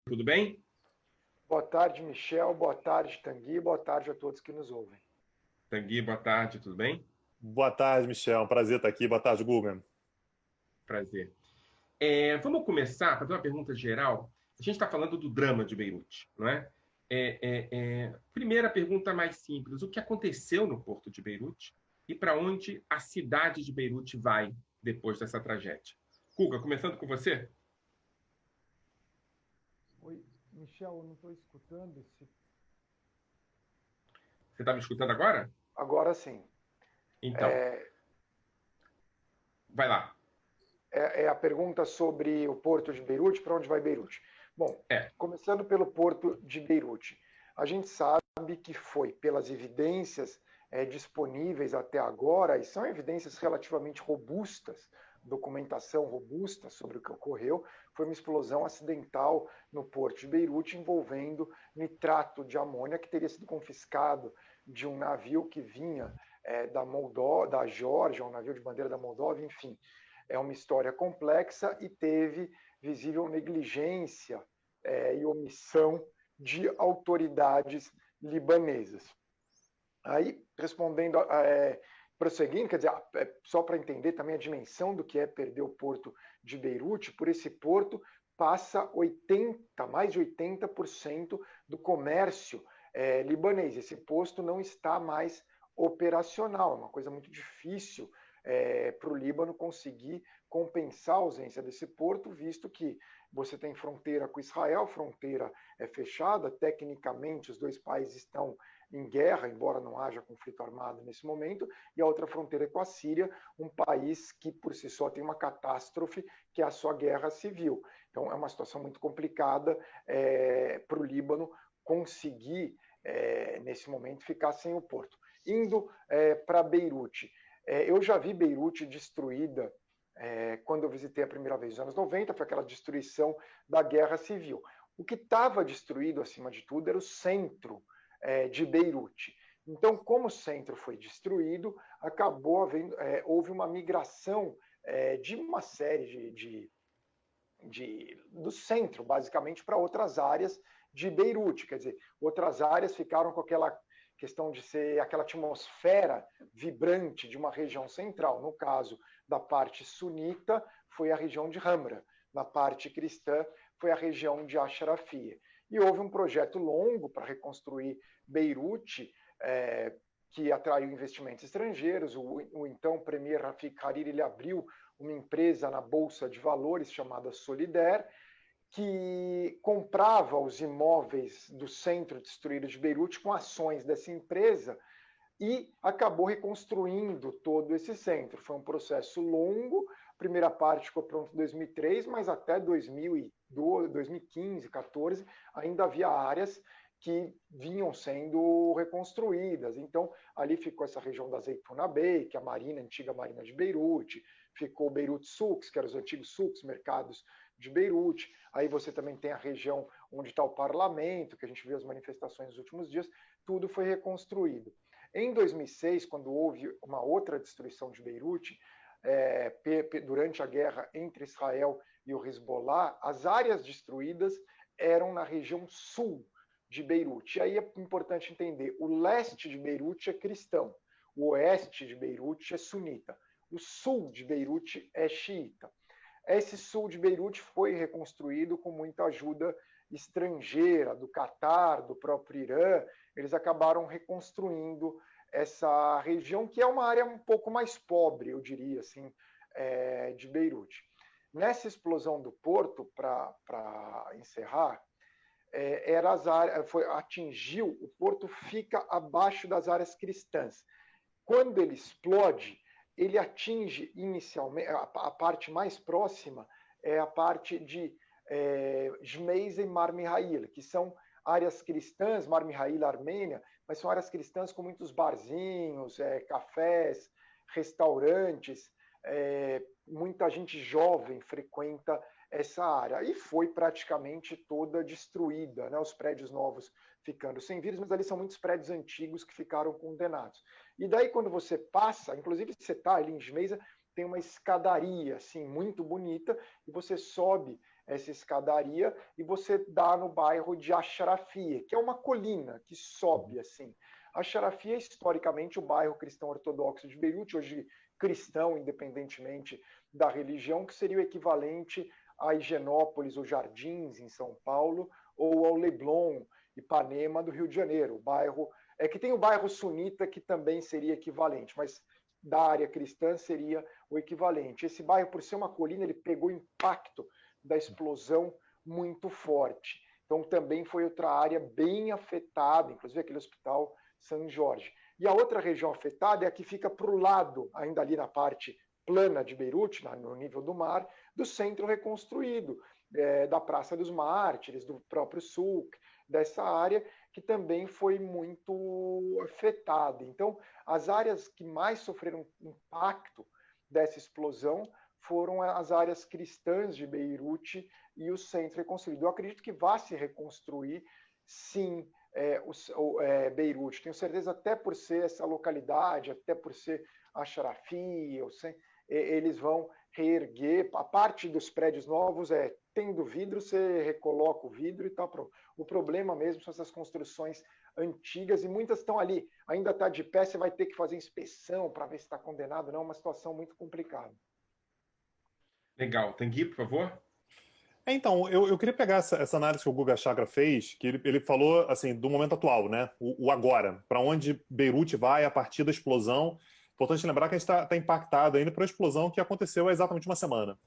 tudo bem? Boa tarde, Michel. Boa tarde, Tanguy. Boa tarde a todos que nos ouvem. Tanguy, boa tarde, tudo bem? Boa tarde, Michel. Um prazer estar aqui. Boa tarde, Guga. Prazer. Vamos começar a fazer uma pergunta geral. A gente está falando do drama de Beirute, não é? Primeira pergunta mais simples: o que aconteceu no porto de Beirute e para onde a cidade de Beirute vai depois dessa tragédia? Guga, começando com você? Oi, Michel, eu não estou escutando esse. Você está me escutando agora? Agora sim. Então, vai lá. É a pergunta sobre o porto de Beirute, para onde vai Beirute? Bom, começando pelo porto de Beirute. A gente sabe que foi, pelas evidências disponíveis até agora, e são evidências relativamente robustas, documentação robusta sobre o que ocorreu, foi uma explosão acidental no porto de Beirute envolvendo nitrato de amônia que teria sido confiscado de um navio que vinha da Geórgia, um navio de bandeira da Moldóvia, enfim. É uma história complexa e teve visível negligência e omissão de autoridades libanesas. Aí, respondendo, prosseguindo, quer dizer, só para entender também a dimensão do que é perder o porto de Beirute, por esse porto passa mais de 80% do comércio libanês. Esse posto não está mais operacional, é uma coisa muito difícil para o Líbano conseguir compensar a ausência desse porto, visto que você tem fronteira com Israel, fronteira é fechada, tecnicamente os dois países estão em guerra, embora não haja conflito armado nesse momento, e a outra fronteira é com a Síria, um país que por si só tem uma catástrofe, que é a sua guerra civil. Então é uma situação muito complicada para o Líbano conseguir, nesse momento, ficar sem o porto. Indo para Beirute, eu já vi Beirute destruída quando eu visitei a primeira vez nos anos 90, foi aquela destruição da guerra civil. O que estava destruído, acima de tudo, era o centro de Beirute. Então, como o centro foi destruído, houve uma migração de uma série do centro, basicamente, para outras áreas de Beirute. Quer dizer, outras áreas ficaram com aquela questão de ser aquela atmosfera vibrante de uma região central. No caso da parte sunita, foi a região de Hamra. Na parte cristã, foi a região de Ashrafia. E houve um projeto longo para reconstruir Beirute, que atraiu investimentos estrangeiros. O então premier Rafik Hariri ele abriu uma empresa na Bolsa de Valores chamada Solidaire, que comprava os imóveis do centro destruído de Beirute com ações dessa empresa e acabou reconstruindo todo esse centro. Foi um processo longo, a primeira parte ficou pronta em 2003, mas até 2012, 2015, 2014, ainda havia áreas que vinham sendo reconstruídas. Então, ali ficou essa região da Zaytuna Bay, que é a antiga Marina de Beirute, ficou Beirut Souks, que eram os antigos souks, mercados de Beirute. Aí você também tem a região onde está o parlamento, que a gente viu as manifestações nos últimos dias, tudo foi reconstruído. Em 2006, quando houve uma outra destruição de Beirute, durante a guerra entre Israel e o Hezbollah, as áreas destruídas eram na região sul de Beirute. E aí é importante entender, o leste de Beirute é cristão, o oeste de Beirute é sunita, o sul de Beirute é xiita. Esse sul de Beirute foi reconstruído com muita ajuda estrangeira, do Catar, do próprio Irã. Eles acabaram reconstruindo essa região, que é uma área um pouco mais pobre, eu diria assim, de Beirute. Nessa explosão do porto, para encerrar, atingiu, o porto fica abaixo das áreas cristãs. Quando ele explode, ele atinge inicialmente, a parte mais próxima é a parte de Jmeiz e Mar Mihail, que são áreas cristãs, Mar Mihail, Armênia, mas são áreas cristãs com muitos barzinhos, cafés, restaurantes, muita gente jovem frequenta essa área. E foi praticamente toda destruída, né? Os prédios novos ficando sem vírus, mas ali são muitos prédios antigos que ficaram condenados. E daí, quando você passa, inclusive você está ali em Jmeiza, tem uma escadaria assim muito bonita e você sobe essa escadaria e você dá no bairro de Ashrafia, que é uma colina que sobe assim. Ashrafia é historicamente o bairro cristão ortodoxo de Beirute, hoje cristão, independentemente da religião, que seria o equivalente a Higienópolis ou Jardins, em São Paulo, ou ao Leblon, Ipanema, do Rio de Janeiro. O bairro que tem o bairro sunita, que também seria equivalente, mas da área cristã seria o equivalente. Esse bairro, por ser uma colina, ele pegou impacto da explosão muito forte. Então, também foi outra área bem afetada, inclusive aquele hospital São Jorge. E a outra região afetada é a que fica para o lado, ainda ali na parte plana de Beirute, no nível do mar, do centro reconstruído, da Praça dos Mártires, do próprio Souk, dessa área que também foi muito afetada. Então, as áreas que mais sofreram impacto dessa explosão foram as áreas cristãs de Beirute e o centro reconstruído. Eu acredito que vai se reconstruir, sim, Beirute. Tenho certeza, até por ser essa localidade, até por ser Ashrafia, eles vão reerguer. A parte dos prédios novos tendo vidro, você recoloca o vidro e está pronto. O problema mesmo são essas construções antigas e muitas estão ali. Ainda está de pé, você vai ter que fazer inspeção para ver se está condenado ou não. É uma situação muito complicada. Legal. Tanguy, por favor. Então, eu queria pegar essa análise que o Guga Chakra fez, que ele falou assim, do momento atual, né? O agora, para onde Beirute vai a partir da explosão. Importante lembrar que a gente está impactado ainda por uma explosão que aconteceu há exatamente uma semana.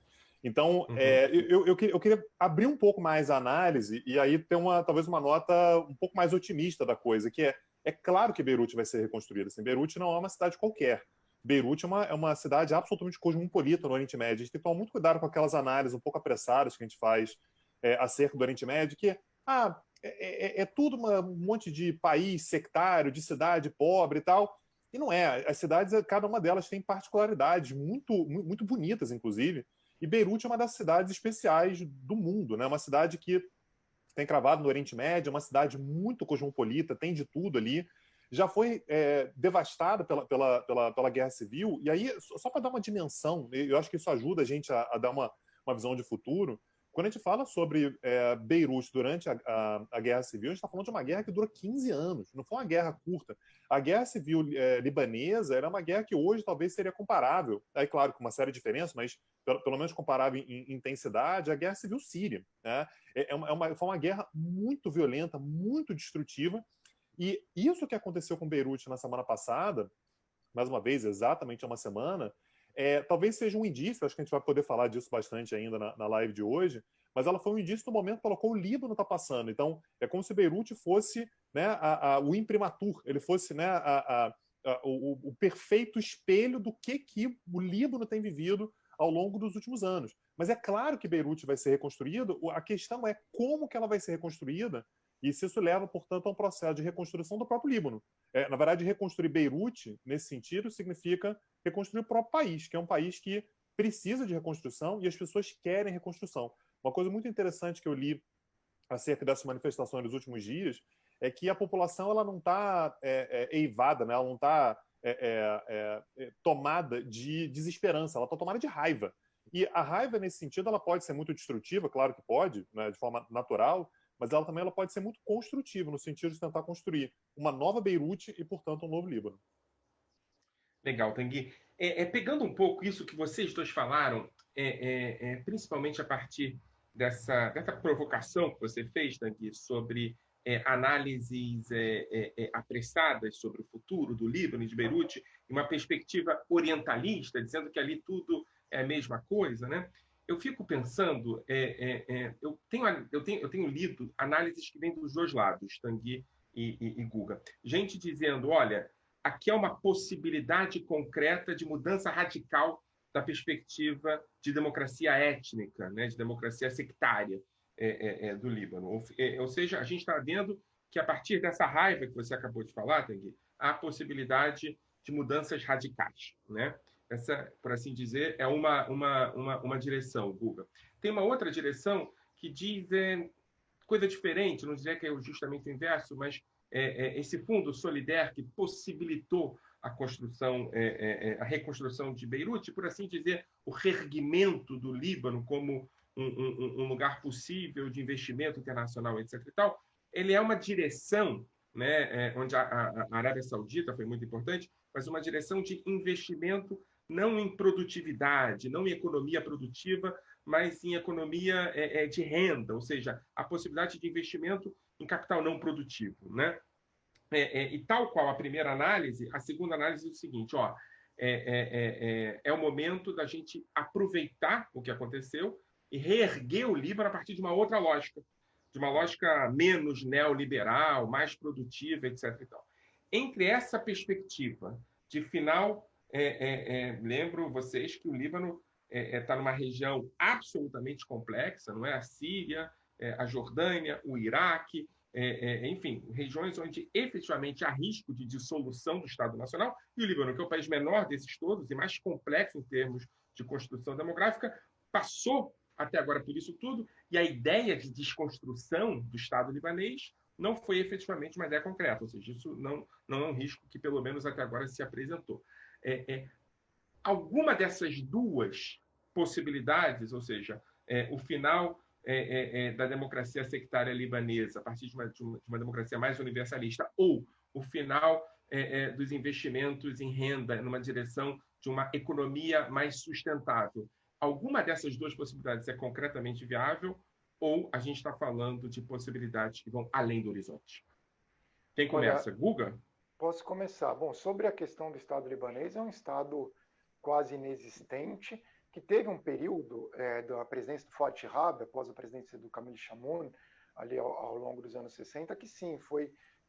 Então, eu queria abrir um pouco mais a análise e aí ter talvez uma nota um pouco mais otimista da coisa, que é claro que Beirute vai ser reconstruída. Assim, Beirute não é uma cidade qualquer. Beirute é uma cidade absolutamente cosmopolita no Oriente Médio. A gente tem que tomar muito cuidado com aquelas análises um pouco apressadas que a gente faz acerca do Oriente Médio, que é tudo um monte de país sectário, de cidade pobre e tal. E não é. As cidades, cada uma delas tem particularidades muito, muito bonitas, inclusive. E Beirute é uma das cidades especiais do mundo, né? Uma cidade que tem cravado no Oriente Médio, é uma cidade muito cosmopolita, tem de tudo ali. Já foi devastada pela Guerra Civil. E aí, só para dar uma dimensão, eu acho que isso ajuda a gente a dar uma visão de futuro. Quando a gente fala sobre Beirute durante a Guerra Civil, a gente está falando de uma guerra que durou 15 anos, não foi uma guerra curta. A Guerra Civil libanesa era uma guerra que hoje talvez seria comparável, aí claro, com uma série de diferenças, mas pelo menos comparável em intensidade, à Guerra Civil síria. Né? Foi uma guerra muito violenta, muito destrutiva, e isso que aconteceu com Beirute na semana passada, mais uma vez, exatamente há uma semana, talvez seja um indício, acho que a gente vai poder falar disso bastante ainda na live de hoje, mas ela foi um indício do momento pelo qual o Líbano está passando. Então, é como se Beirute fosse, né, o imprimatur, ele fosse, né, o perfeito espelho do que o Líbano tem vivido ao longo dos últimos anos. Mas é claro que Beirute vai ser reconstruída, a questão é como que ela vai ser reconstruída e se isso leva, portanto, a um processo de reconstrução do próprio Líbano. Na verdade, reconstruir Beirute, nesse sentido, significa reconstruir o próprio país, que é um país que precisa de reconstrução e as pessoas querem reconstrução. Uma coisa muito interessante que eu li acerca dessa manifestação nos últimos dias é que a população ela não está eivada, né? Ela não está tomada de desesperança, ela está tomada de raiva. E a raiva, nesse sentido, ela pode ser muito destrutiva, claro que pode, né, de forma natural, mas ela também pode ser muito construtiva, no sentido de tentar construir uma nova Beirute e, portanto, um novo Líbano. Legal, Tanguy. Pegando um pouco isso que vocês dois falaram, principalmente a partir dessa provocação que você fez, Tanguy, sobre análises apressadas sobre o futuro do Líbano e de Beirute, uma perspectiva orientalista, dizendo que ali tudo é a mesma coisa, né? Eu fico pensando, eu tenho lido análises que vêm dos dois lados, Tanguy e Guga. Gente dizendo, olha, aqui é uma possibilidade concreta de mudança radical da perspectiva de democracia étnica, né, de democracia sectária do Líbano. Ou seja, a gente está vendo que a partir dessa raiva que você acabou de falar, Tanguy, há a possibilidade de mudanças radicais, né? Essa, por assim dizer, é uma direção, Guga. Tem uma outra direção que diz coisa diferente, não dizer que é justamente o inverso, mas esse fundo Solidaire que possibilitou a construção, a reconstrução de Beirute, por assim dizer, o reerguimento do Líbano como um lugar possível de investimento internacional, etc. e tal, ele é uma direção, né, onde a Arábia Saudita foi muito importante, mas uma direção de investimento não em produtividade, não em economia produtiva, mas em economia de renda, ou seja, a possibilidade de investimento em capital não produtivo, né? E tal qual a primeira análise, a segunda análise é o seguinte, ó, é o momento da gente aproveitar o que aconteceu e reerguer o Líbano a partir de uma outra lógica, de uma lógica menos neoliberal, mais produtiva, etc. E tal. Entre essa perspectiva de final, lembro vocês que o Líbano está numa região absolutamente complexa, não é? A Síria, a Jordânia, o Iraque, enfim, regiões onde efetivamente há risco de dissolução do Estado Nacional, e o Líbano, que é o país menor desses todos e mais complexo em termos de construção demográfica, passou até agora por isso tudo, e a ideia de desconstrução do Estado libanês não foi efetivamente uma ideia concreta, ou seja, isso não é um risco que pelo menos até agora se apresentou. Alguma dessas duas possibilidades, ou seja, o final da democracia sectária libanesa a partir de uma democracia mais universalista, ou o final dos investimentos em renda numa direção de uma economia mais sustentável. Alguma dessas duas possibilidades é concretamente viável ou a gente está falando de possibilidades que vão além do horizonte? Quem começa? Guga? Posso começar. Bom, sobre a questão do Estado libanês, é um Estado quase inexistente, que teve um período da presidência do Fuad Shihab, após a presidência do Camille Chamoun, ali ao longo dos anos 60, que sim,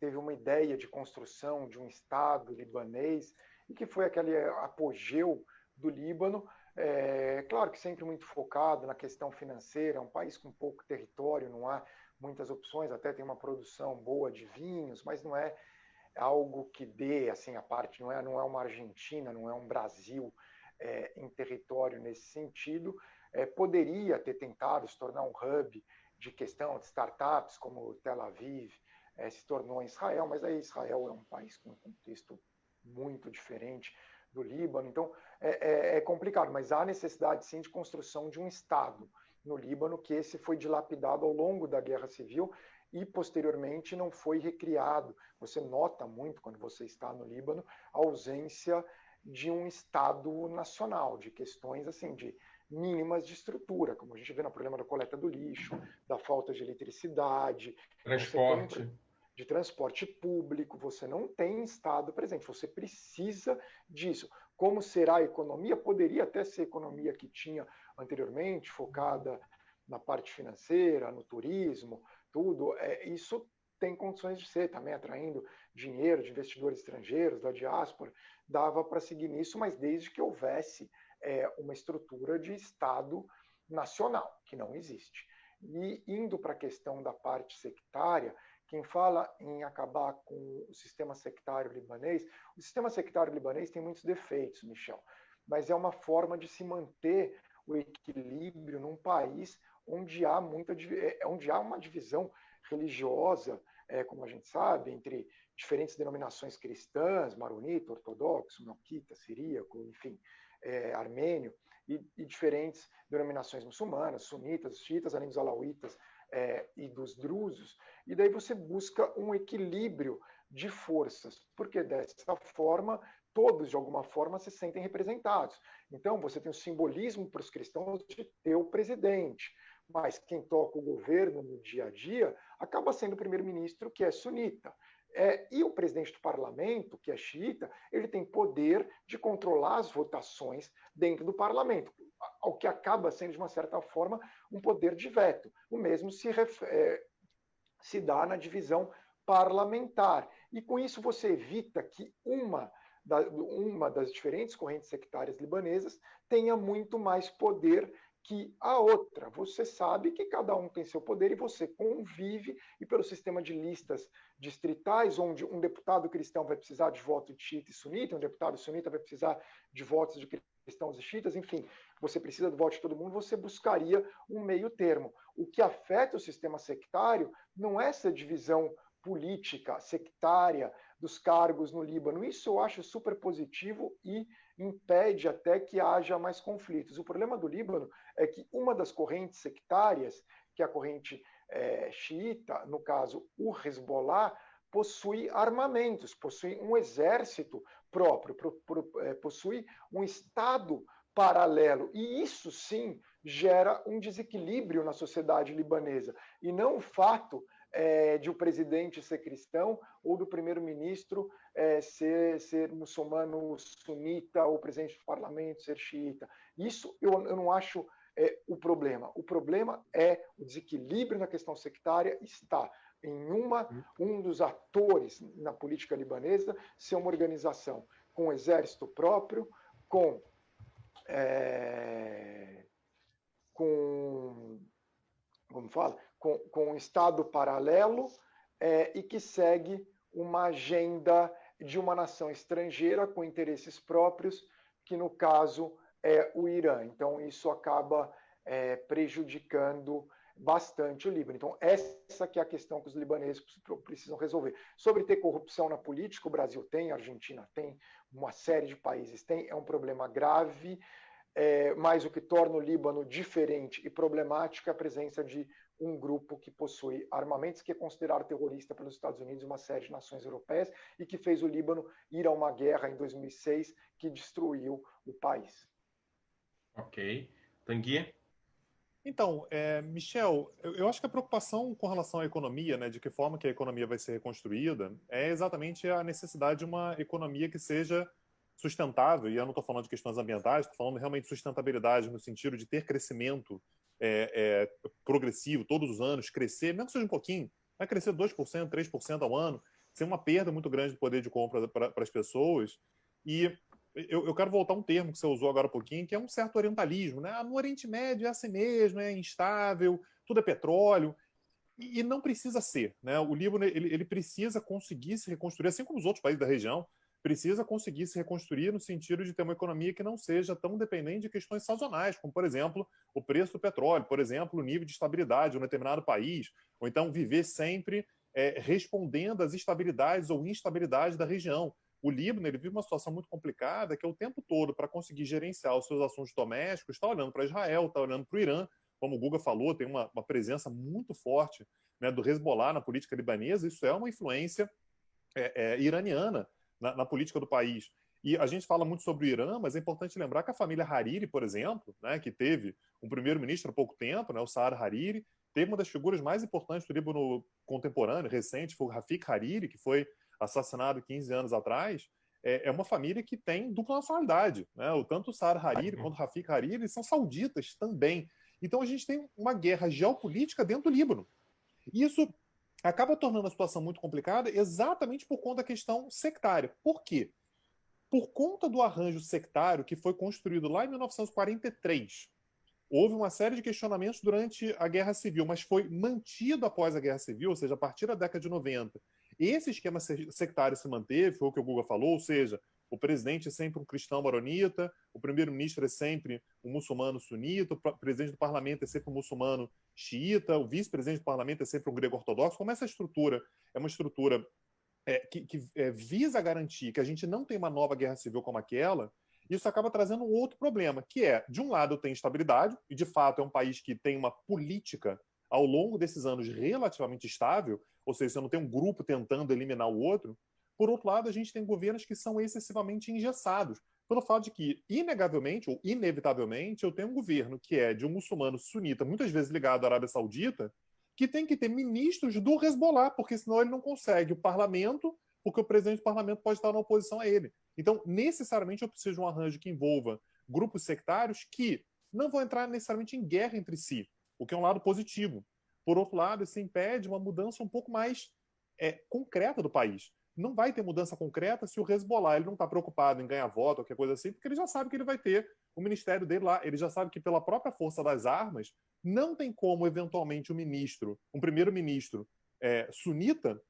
teve uma ideia de construção de um Estado libanês, e que foi aquele apogeu do Líbano, claro que sempre muito focado na questão financeira, é um país com pouco território, não há muitas opções, até tem uma produção boa de vinhos, mas não é algo que dê assim a parte, não é uma Argentina, não é um Brasil em território nesse sentido. Poderia ter tentado se tornar um hub de questão de startups, como Tel Aviv se tornou em Israel, mas aí Israel é um país com um contexto muito diferente do Líbano, então é complicado, mas há necessidade sim de construção de um Estado no Líbano, que esse foi dilapidado ao longo da Guerra Civil e posteriormente não foi recriado. Você nota muito, quando você está no Líbano, a ausência de um Estado nacional, de questões assim, de mínimas estrutura, como a gente vê no problema da coleta do lixo, da falta de eletricidade, de transporte público, você não tem Estado presente, você precisa disso. Como será a economia? Poderia até ser a economia que tinha anteriormente, focada na parte financeira, no turismo, tudo. Isso tem condições de ser, também atraindo dinheiro de investidores estrangeiros, da diáspora, dava para seguir nisso, mas desde que houvesse uma estrutura de Estado nacional, que não existe. E indo para a questão da parte sectária, quem fala em acabar com o sistema sectário libanês, o sistema sectário libanês tem muitos defeitos, Michel, mas é uma forma de se manter o equilíbrio num país onde há uma divisão religiosa, como a gente sabe, entre diferentes denominações cristãs, maronita, ortodoxo, melquita, siríaco, enfim, armênio, e diferentes denominações muçulmanas, sunitas, xiitas, além dos alauítas e dos drusos, e daí você busca um equilíbrio de forças, porque dessa forma todos, de alguma forma, se sentem representados. Então, você tem o simbolismo para os cristãos de ter o presidente, mas quem toca o governo no dia a dia acaba sendo o primeiro-ministro, que é sunita. E o presidente do parlamento, que é xiita, ele tem poder de controlar as votações dentro do parlamento, o que acaba sendo, de uma certa forma, um poder de veto. O mesmo se dá na divisão parlamentar. E com isso você evita que uma das diferentes correntes sectárias libanesas tenha muito mais poder que a outra. Você sabe que cada um tem seu poder e você convive, e pelo sistema de listas distritais, onde um deputado cristão vai precisar de voto de xiita e sunita, um deputado sunita vai precisar de votos de cristãos e xiitas, enfim, você precisa do voto de todo mundo, você buscaria um meio termo. O que afeta o sistema sectário não é essa divisão política sectária dos cargos no Líbano. Isso eu acho super positivo e impede até que haja mais conflitos. O problema do Líbano é que uma das correntes sectárias, que é a corrente xiita, no caso o Hezbollah, possui armamentos, possui um exército próprio, possui um Estado paralelo. E isso sim gera um desequilíbrio na sociedade libanesa. E não o fato de o presidente ser cristão ou do primeiro-ministro ser muçulmano sunita ou o presidente do parlamento ser xiita. Isso eu não acho o problema. O problema é o desequilíbrio na questão sectária está em um dos atores na política libanesa ser uma organização com um exército próprio, com um Estado paralelo e que segue uma agenda de uma nação estrangeira com interesses próprios, que no caso é o Irã. Então isso acaba prejudicando bastante o Líbano. Então essa que é a questão que os libaneses precisam resolver. Sobre ter corrupção na política, o Brasil tem, a Argentina tem, uma série de países tem, é um problema grave, mas o que torna o Líbano diferente e problemático é a presença de um grupo que possui armamentos, que é considerado terrorista pelos Estados Unidos e uma série de nações europeias, e que fez o Líbano ir a uma guerra em 2006 que destruiu o país. Ok. Tanguy? Então, Michel, eu acho que a preocupação com relação à economia, né, de que forma que a economia vai ser reconstruída, é exatamente a necessidade de uma economia que seja sustentável, e eu não estou falando de questões ambientais, estou falando realmente de sustentabilidade no sentido de ter crescimento progressivo todos os anos, crescer, mesmo que seja um pouquinho, vai crescer 2%, 3% ao ano, sem uma perda muito grande de poder de compra para as pessoas. E eu quero voltar a um termo que você usou agora um pouquinho, que é um certo orientalismo, né? No Oriente Médio é assim mesmo, é instável, tudo é petróleo, e não precisa ser, né? O Líbano ele precisa conseguir se reconstruir, assim como os outros países da região, precisa conseguir se reconstruir no sentido de ter uma economia que não seja tão dependente de questões sazonais, como, por exemplo, o preço do petróleo, por exemplo, o nível de estabilidade de um determinado país, ou então viver sempre respondendo às estabilidades ou instabilidades da região. O Líbano ele vive uma situação muito complicada, que é o tempo todo, para conseguir gerenciar os seus assuntos domésticos, está olhando para Israel, está olhando para o Irã, como o Guga falou, tem uma presença muito forte, né, do Hezbollah na política libanesa, isso é uma influência iraniana na política do país. E a gente fala muito sobre o Irã, mas é importante lembrar que a família Hariri, por exemplo, né, que teve um primeiro-ministro há pouco tempo, né, o Saad Hariri, teve uma das figuras mais importantes do Líbano contemporâneo, recente, foi o Rafik Hariri, que foi assassinado 15 anos atrás. É uma família que tem dupla nacionalidade, né? Tanto o Saad Hariri quanto o Rafik Hariri são sauditas também. Então a gente tem uma guerra geopolítica dentro do Líbano. E isso acaba tornando a situação muito complicada exatamente por conta da questão sectária. Por quê? Por conta do arranjo sectário que foi construído lá em 1943, houve uma série de questionamentos durante a Guerra Civil, mas foi mantido após a Guerra Civil, ou seja, a partir da década de 90. Esse esquema sectário se manteve, foi o que o Guga falou, ou seja, o presidente é sempre um cristão maronita, o primeiro-ministro é sempre um muçulmano sunita, o presidente do parlamento é sempre um muçulmano xiita, o vice-presidente do parlamento é sempre um grego ortodoxo. Como essa estrutura é uma estrutura que visa garantir que a gente não tem uma nova guerra civil como aquela, isso acaba trazendo um outro problema, que de um lado tem estabilidade, e de fato é um país que tem uma política ao longo desses anos relativamente estável, ou seja, você não tem um grupo tentando eliminar o outro. Por outro lado, a gente tem governos que são excessivamente engessados, pelo fato de que, inegavelmente ou inevitavelmente, eu tenho um governo que é de um muçulmano sunita, muitas vezes ligado à Arábia Saudita, que tem que ter ministros do Hezbollah, porque senão ele não consegue o parlamento, porque o presidente do parlamento pode estar na oposição a ele. Então, necessariamente, eu preciso de um arranjo que envolva grupos sectários que não vão entrar necessariamente em guerra entre si, o que é um lado positivo. Por outro lado, isso impede uma mudança um pouco mais concreta do país. Não vai ter mudança concreta se o Hezbollah ele não está preocupado em ganhar voto ou qualquer coisa assim, porque ele já sabe que ele vai ter o ministério dele lá. Ele já sabe que pela própria força das armas não tem como, eventualmente, um primeiro-ministro sunita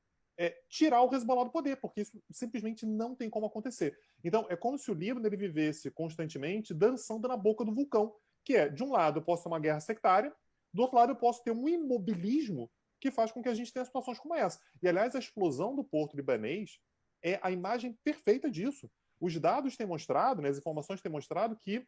tirar o Hezbollah do poder, porque isso simplesmente não tem como acontecer. Então, é como se o Líbano ele vivesse constantemente dançando na boca do vulcão, que de um lado, eu posso ter uma guerra sectária, do outro lado, eu posso ter um imobilismo que faz com que a gente tenha situações como essa. E, aliás, a explosão do porto libanês é a imagem perfeita disso. Os dados têm mostrado, né, as informações têm mostrado que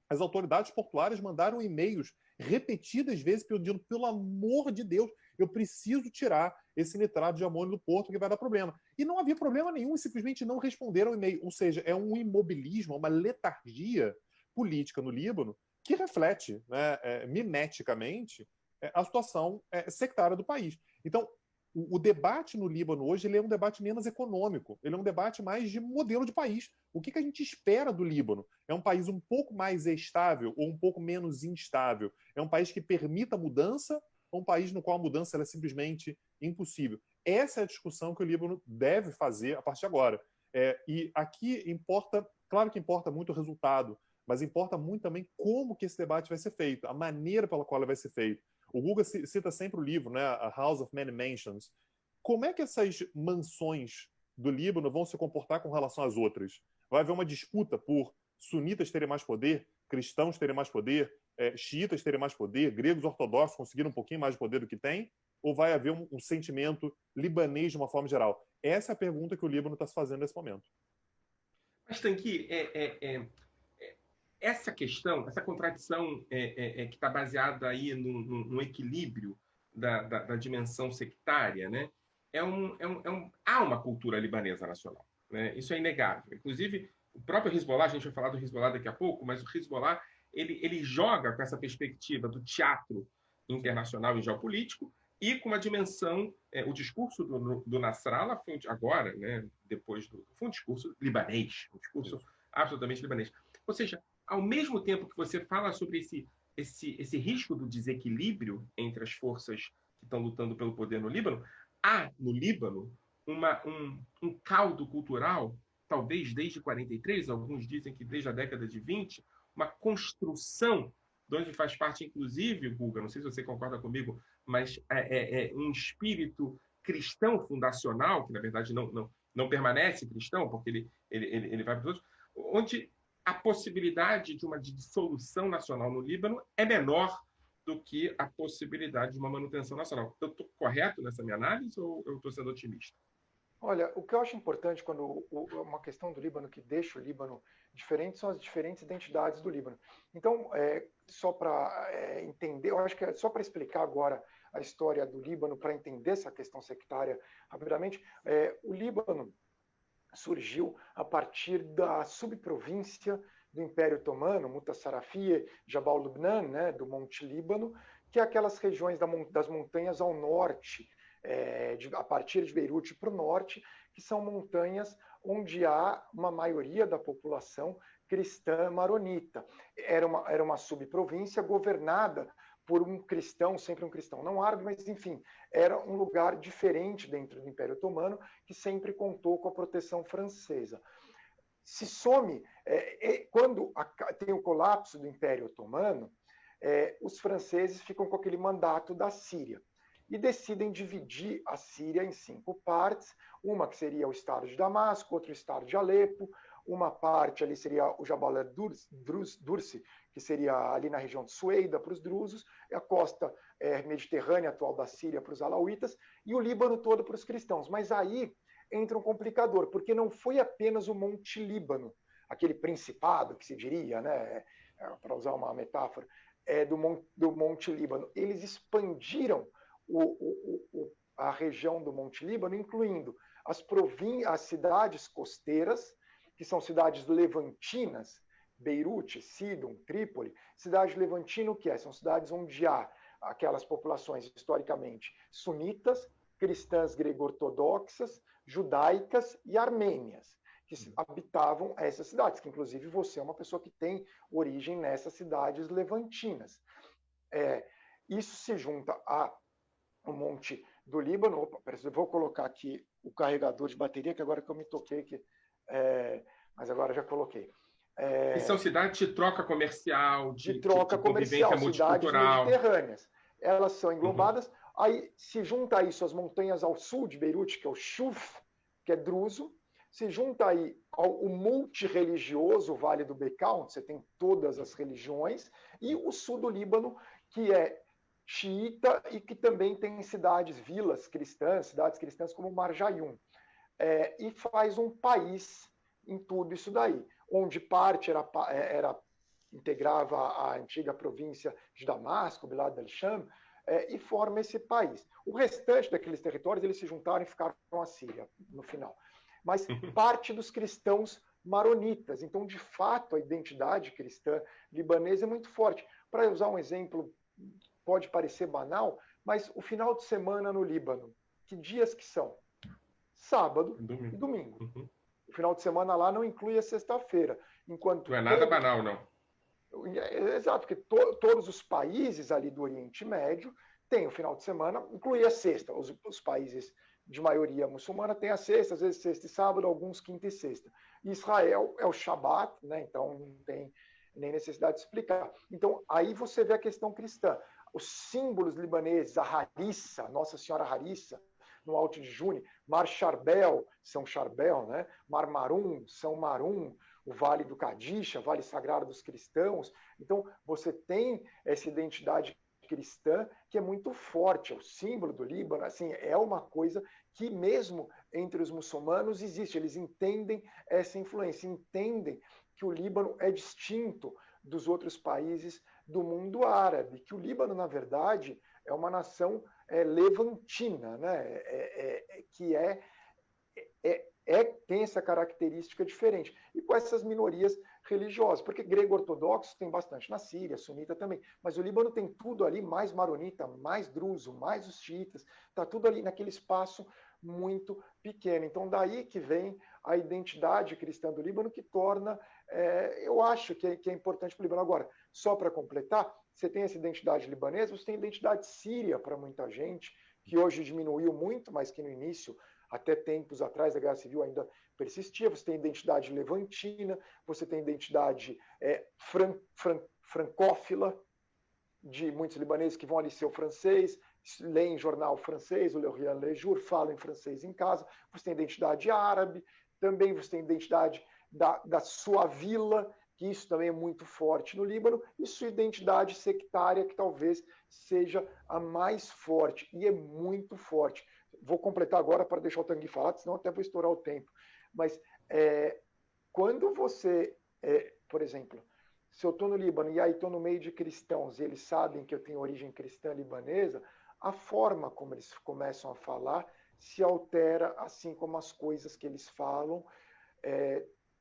as autoridades portuárias mandaram e-mails repetidas vezes pedindo, pelo amor de Deus, eu preciso tirar esse nitrato de amônio do porto que vai dar problema. E não havia problema nenhum e simplesmente não responderam ao e-mail. Ou seja, é um imobilismo, uma letargia política no Líbano que reflete, né, mimeticamente, a situação sectária do país. Então, o debate no Líbano hoje ele é um debate menos econômico, ele é um debate mais de modelo de país. O que a gente espera do Líbano? É um país um pouco mais estável ou um pouco menos instável? É um país que permita mudança ou um país no qual a mudança é simplesmente impossível? Essa é a discussão que o Líbano deve fazer a partir de agora. E aqui importa, claro que importa muito o resultado, mas importa muito também como que esse debate vai ser feito, a maneira pela qual ele vai ser feito. O Guga cita sempre o livro, né, A House of Many Mansions. Como é que essas mansões do Líbano vão se comportar com relação às outras? Vai haver uma disputa por sunitas terem mais poder, cristãos terem mais poder, xiitas terem mais poder, gregos ortodoxos conseguirem um pouquinho mais de poder do que tem? Ou vai haver um sentimento libanês de uma forma geral? Essa é a pergunta que o Líbano está se fazendo nesse momento. Mas, Tanguy, essa questão, essa contradição que está baseada aí no equilíbrio da dimensão sectária, né? Há uma cultura libanesa nacional, né? Isso é inegável. Inclusive, o próprio Hezbollah, a gente vai falar do Hezbollah daqui a pouco, mas o Hezbollah ele joga com essa perspectiva do teatro internacional e geopolítico e com uma dimensão, o discurso do Nasrallah foi agora, né, foi um discurso libanês, um discurso absolutamente libanês. Ou seja, ao mesmo tempo que você fala sobre esse risco do desequilíbrio entre as forças que estão lutando pelo poder no Líbano, há no Líbano um caldo cultural, talvez desde 43, alguns dizem que desde a década de 20, uma construção, de onde faz parte, inclusive, Guga, não sei se você concorda comigo, mas um espírito cristão fundacional, que na verdade não permanece cristão, porque ele vai para os outros, onde a possibilidade de uma dissolução nacional no Líbano é menor do que a possibilidade de uma manutenção nacional. Eu estou correto nessa minha análise ou eu estou sendo otimista? Olha, o que eu acho importante quando uma questão do Líbano que deixa o Líbano diferente são as diferentes identidades do Líbano. Então, só para entender, eu acho que é só para explicar agora a história do Líbano, para entender essa questão sectária rapidamente, o Líbano surgiu a partir da subprovíncia do Império Otomano, Mutassarafie, Jabal Lubnan, né, do Monte Líbano, que é aquelas regiões das montanhas ao norte, a partir de Beirute para o norte, que são montanhas onde há uma maioria da população cristã maronita. Era uma subprovíncia governada por um cristão, sempre um cristão não árabe, mas enfim, era um lugar diferente dentro do Império Otomano, que sempre contou com a proteção francesa. Se some, quando tem o colapso do Império Otomano, os franceses ficam com aquele mandato da Síria e decidem dividir a Síria em 5 partes, uma que seria o estado de Damasco, outro estado de Alepo, uma parte ali seria o Jabal al-Dursi, que seria ali na região de Sueida para os drusos, a costa mediterrânea atual da Síria para os alauítas e o Líbano todo para os cristãos. Mas aí entra um complicador, porque não foi apenas o Monte Líbano, aquele principado que se diria, né, para usar uma metáfora, do Monte Líbano. Eles expandiram a região do Monte Líbano, incluindo as cidades costeiras, que são cidades levantinas, Beirute, Sidon, Trípoli. Cidade levantina, o que é? São cidades onde há aquelas populações historicamente sunitas, cristãs grego-ortodoxas, judaicas e armênias, que habitavam essas cidades, que inclusive você é uma pessoa que tem origem nessas cidades levantinas. Isso se junta ao Monte do Líbano. Opa, eu vou colocar aqui o carregador de bateria, que agora que eu me toquei, mas agora já coloquei. E são cidades de troca comercial, de troca comercial, cidades mediterrâneas. Elas são englobadas. Aí se junta a isso as montanhas ao sul de Beirute, que é o Shuf, que é druso. Se junta aí ao multirreligioso Vale do Bekaa, onde você tem todas as religiões, e o sul do Líbano, que é xiita e que também tem cidades, vilas cristãs, cidades cristãs como Marjayum. e faz um país em tudo isso daí, onde parte integrava a antiga província de Damasco, Bilad al-Sham, e forma esse país. O restante daqueles territórios, eles se juntaram e ficaram com a Síria, no final. Mas parte dos cristãos maronitas. Então, de fato, a identidade cristã libanesa é muito forte. Para usar um exemplo, pode parecer banal, mas o final de semana no Líbano, que dias que são? Sábado e domingo. O final de semana lá não inclui a sexta-feira. Enquanto não é nada banal, não. Exato, porque todos os países ali do Oriente Médio têm o final de semana, inclui a sexta. Os países de maioria muçulmana têm a sexta, às vezes sexta e sábado, alguns quinta e sexta. Israel é o Shabat, né? Então não tem nem necessidade de explicar. Então aí você vê a questão cristã. Os símbolos libaneses, a Harissa, Nossa Senhora Harissa, no Alto de June, Mar Charbel, São Charbel, né? Mar Marum, São Marum, o Vale do Kadisha, Vale Sagrado dos Cristãos. Então, você tem essa identidade cristã que é muito forte, é o símbolo do Líbano, assim, é uma coisa que mesmo entre os muçulmanos existe, eles entendem essa influência, entendem que o Líbano é distinto dos outros países do mundo árabe, que o Líbano, na verdade, é uma nação levantina, né? Que tem essa característica diferente. E com essas minorias religiosas, porque grego-ortodoxo tem bastante na Síria, sunita também, mas o Líbano tem tudo ali, mais maronita, mais druso, mais os xiitas, está tudo ali naquele espaço muito pequeno. Então daí que vem a identidade cristã do Líbano, que torna, eu acho que é importante para o Líbano. Agora, só para completar, você tem essa identidade libanesa, você tem identidade síria para muita gente, que hoje diminuiu muito, mas que no início, até tempos atrás, a Guerra Civil ainda persistia. Você tem identidade levantina, você tem identidade francófila, de muitos libaneses que vão ali ser o francês, leem jornal francês, o Le Rien Le Jour, falam em francês em casa. Você tem identidade árabe, também você tem identidade da sua vila, que isso também é muito forte no Líbano, e sua identidade sectária, que talvez seja a mais forte, e é muito forte. Vou completar agora para deixar o Tanguy falar, senão até vou estourar o tempo. Mas quando você, por exemplo, se eu estou no Líbano e aí estou no meio de cristãos e eles sabem que eu tenho origem cristã libanesa, a forma como eles começam a falar se altera, assim como as coisas que eles falam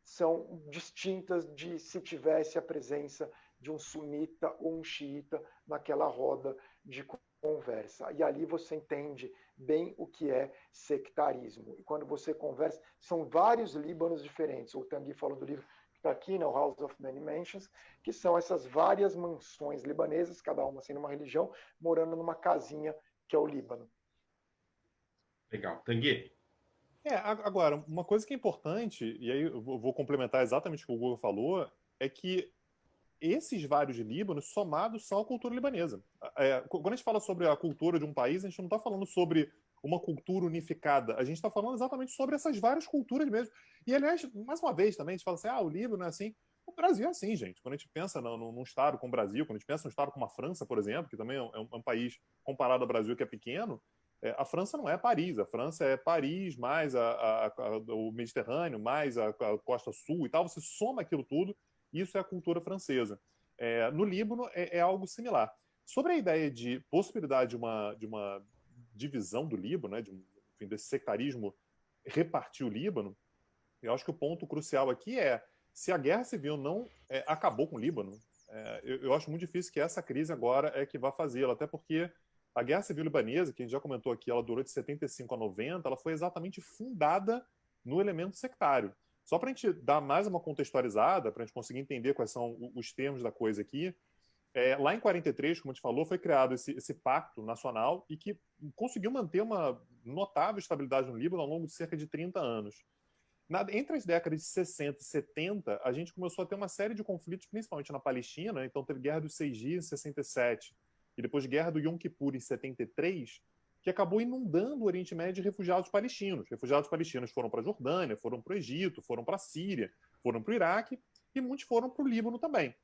são distintas de se tivesse a presença de um sunita ou um xiita naquela roda de conversa. E ali você entende bem o que é sectarismo. E quando você conversa, são vários Líbanos diferentes. O Tanguy falou do livro que está aqui, no House of Many Mansions, que são essas várias mansões libanesas, cada uma sendo uma religião, morando numa casinha que é o Líbano. Legal. Tanguy? Agora, uma coisa que é importante, e aí eu vou complementar exatamente o que o Google falou, é que esses vários Líbanos somados são a cultura libanesa. Quando a gente fala sobre a cultura de um país, a gente não está falando sobre uma cultura unificada, a gente está falando exatamente sobre essas várias culturas mesmo. E, aliás, mais uma vez também, a gente fala assim, o Líbano é assim. O Brasil é assim, gente. Quando a gente pensa num estado como o Brasil, quando a gente pensa num estado como a França, por exemplo, que também é um país comparado ao Brasil que é pequeno, a França não é Paris, a França é Paris mais o Mediterrâneo, mais a Costa Sul e tal. Você soma aquilo tudo, isso é a cultura francesa. No Líbano é algo similar. Sobre a ideia de possibilidade de uma divisão do Líbano, né, desse sectarismo repartir o Líbano, eu acho que o ponto crucial aqui é se a guerra civil não acabou com o Líbano, eu acho muito difícil que essa crise agora é que vá fazê-lo, até porque a Guerra Civil Libanesa, que a gente já comentou aqui, ela durou de 75 a 90, ela foi exatamente fundada no elemento sectário. Só para a gente dar mais uma contextualizada, para a gente conseguir entender quais são os termos da coisa aqui, lá em 43, como a gente falou, foi criado esse pacto nacional e que conseguiu manter uma notável estabilidade no Líbano ao longo de cerca de 30 anos. Entre as décadas de 60 e 70, a gente começou a ter uma série de conflitos, principalmente na Palestina, né? Então teve Guerra dos Seis Dias em 67, e depois Guerra do Yom Kippur em 73, que acabou inundando o Oriente Médio de refugiados palestinos. Refugiados palestinos foram para a Jordânia, foram para o Egito, foram para a Síria, foram para o Iraque, e muitos foram para o Líbano também.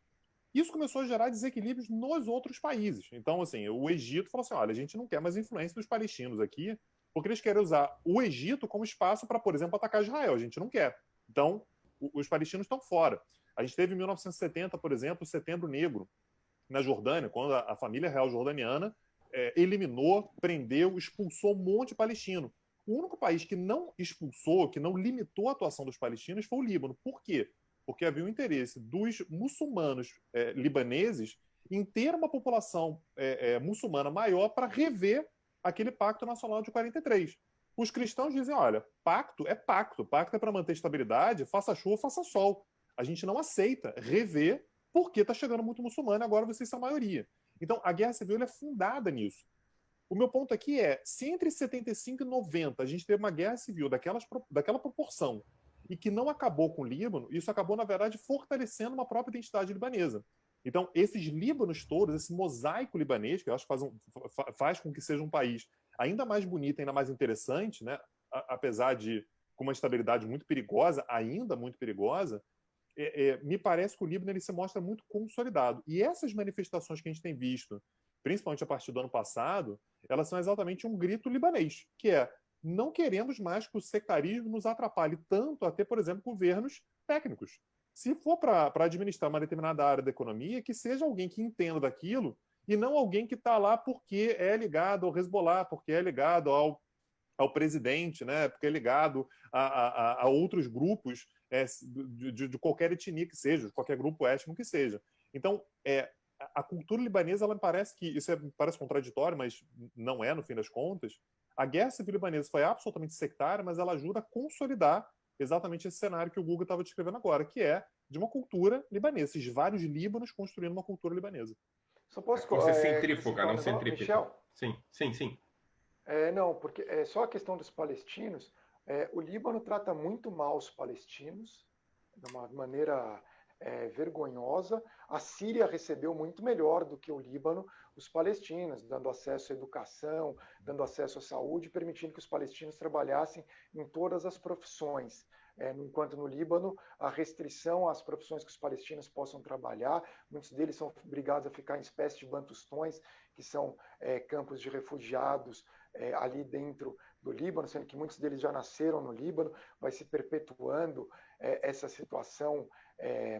Isso começou a gerar desequilíbrios nos outros países. Então, assim, o Egito falou assim, olha, a gente não quer mais influência dos palestinos aqui, porque eles querem usar o Egito como espaço para, por exemplo, atacar Israel. A gente não quer. Então, os palestinos estão fora. A gente teve em 1970, por exemplo, o Setembro Negro, na Jordânia, quando a família real jordaniana eliminou, prendeu, expulsou um monte de palestino. O único país que não expulsou, que não limitou a atuação dos palestinos foi o Líbano. Por quê? Porque havia um interesse dos muçulmanos libaneses em ter uma população muçulmana maior para rever aquele Pacto Nacional de 43. Os cristãos dizem, olha, pacto é para manter estabilidade, faça chuva, faça sol. A gente não aceita rever porque está chegando muito muçulmano e agora vocês são a maioria. Então, a guerra civil é fundada nisso. O meu ponto aqui é, se entre 75 e 90 a gente teve uma guerra civil daquela proporção e que não acabou com o Líbano, isso acabou, na verdade, fortalecendo uma própria identidade libanesa. Então, esses Líbanos todos, esse mosaico libanês, que eu acho que faz com que seja um país ainda mais bonito, ainda mais interessante, né? Apesar de com uma estabilidade muito perigosa, ainda muito perigosa, me parece que o Líbano ele se mostra muito consolidado. E essas manifestações que a gente tem visto, principalmente a partir do ano passado, elas são exatamente um grito libanês, que é não queremos mais que o sectarismo nos atrapalhe tanto a ter, por exemplo, governos técnicos. Se for para administrar uma determinada área da economia, que seja alguém que entenda daquilo e não alguém que está lá porque é ligado ao Hezbollah, porque é ligado ao presidente, né? Porque é ligado a outros grupos de qualquer etnia que seja, de qualquer grupo étnico que seja. Então, a cultura libanesa, ela me parece que, isso parece contraditório, mas não é, no fim das contas, a guerra civil libanesa foi absolutamente sectária, mas ela ajuda a consolidar exatamente esse cenário que o Guga estava descrevendo agora, que é de uma cultura libanesa, esses vários Líbanos construindo uma cultura libanesa. Só posso Você centrífuga, não negócio, centrípeta. Michel? Sim. Não, porque só a questão dos palestinos, o Líbano trata muito mal os palestinos, de uma maneira vergonhosa. A Síria recebeu muito melhor do que o Líbano os palestinos, dando acesso à educação, dando acesso à saúde, permitindo que os palestinos trabalhassem em todas as profissões. Enquanto no Líbano, a restrição às profissões que os palestinos possam trabalhar, muitos deles são obrigados a ficar em espécie de bantustões, que são campos de refugiados ali dentro do Líbano, sendo que muitos deles já nasceram no Líbano, vai se perpetuando essa situação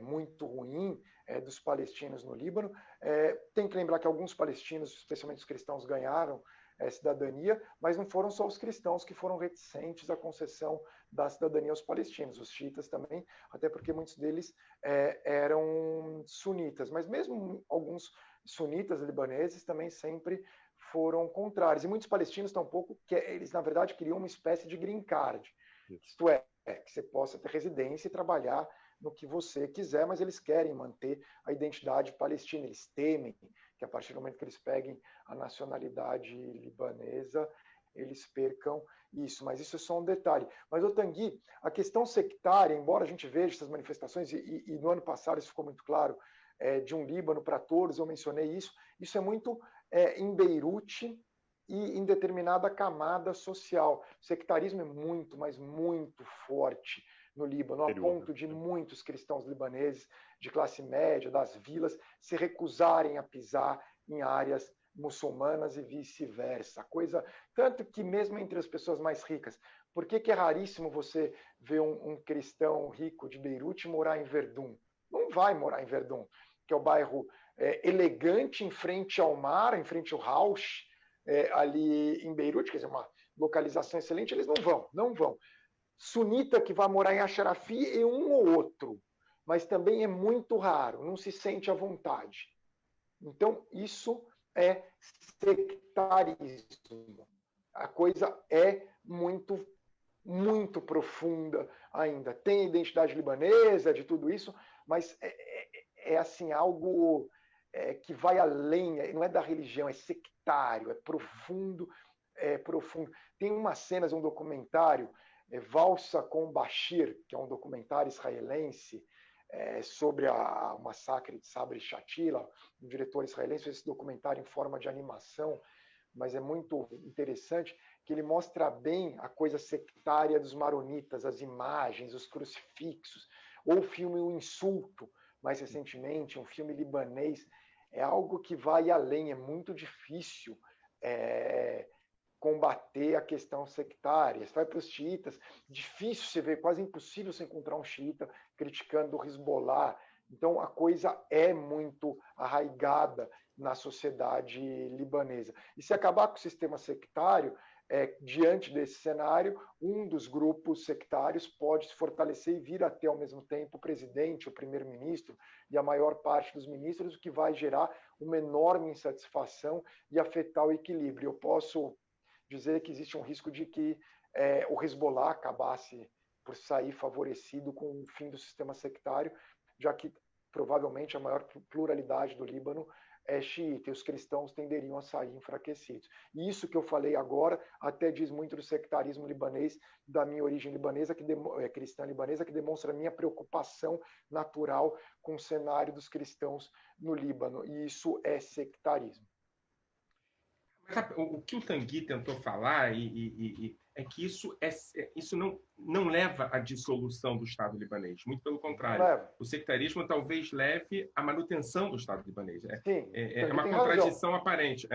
muito ruim dos palestinos no Líbano. Tem que lembrar que alguns palestinos, especialmente os cristãos, ganharam cidadania, mas não foram só os cristãos que foram reticentes à concessão da cidadania aos palestinos, os xiitas também, até porque muitos deles eram sunitas, mas mesmo alguns sunitas libaneses também sempre foram contrários. E muitos palestinos tampouco, eles na verdade queriam uma espécie de green card, isto é, que você possa ter residência e trabalhar no que você quiser, mas eles querem manter a identidade palestina, eles temem que a partir do momento que eles peguem a nacionalidade libanesa, eles percam isso, mas isso é só um detalhe. Mas, Tanguy, a questão sectária, embora a gente veja essas manifestações, e no ano passado isso ficou muito claro, de um Líbano para todos, eu mencionei isso é muito em Beirute e em determinada camada social. O sectarismo é muito, mas muito forte no Líbano, a ponto de muitos cristãos libaneses de classe média, das vilas, se recusarem a pisar em áreas muçulmanas e vice-versa. Tanto que mesmo entre as pessoas mais ricas, por que é raríssimo você ver um cristão rico de Beirute morar em Verdun? Não vai morar em Verdun, que é o bairro elegante em frente ao mar, em frente ao Rausch, ali em Beirute, quer dizer, uma localização excelente, eles não vão. Sunita que vai morar em Ashrafi e um ou outro, mas também é muito raro, não se sente à vontade. Então, isso é sectarismo. A coisa é muito, muito profunda ainda. Tem a identidade libanesa de tudo isso, mas assim, algo que vai além, não é da religião, é sectário, é profundo, profundo. Tem umas cenas, um documentário, Valsa com Bashir, que é um documentário israelense sobre o massacre de Sabra e Shatila. Um diretor israelense fez esse documentário em forma de animação, mas é muito interessante, que ele mostra bem a coisa sectária dos maronitas, as imagens, os crucifixos, ou o filme O Insulto, mais recentemente, um filme libanês. É algo que vai além, é muito difícil combater a questão sectária. Você vai para os xiitas, difícil você ver, quase impossível você encontrar um xiita criticando o Hezbollah. Então, a coisa é muito arraigada na sociedade libanesa. E se acabar com o sistema sectário, diante desse cenário, um dos grupos sectários pode se fortalecer e vir a ter, ao mesmo tempo, o presidente, o primeiro-ministro e a maior parte dos ministros, o que vai gerar uma enorme insatisfação e afetar o equilíbrio. Eu posso dizer que existe um risco de que o Hezbollah acabasse por sair favorecido com o fim do sistema sectário, já que provavelmente a maior pluralidade do Líbano é xiita, e os cristãos tenderiam a sair enfraquecidos. E isso que eu falei agora até diz muito do sectarismo libanês, da minha origem libanesa, cristã libanesa, que demonstra a minha preocupação natural com o cenário dos cristãos no Líbano. E isso é sectarismo. O que o Tanguy tentou falar é que isso não leva à dissolução do Estado libanês. Muito pelo contrário. O sectarismo talvez leve à manutenção do Estado libanês. Sim, é uma contradição aparente.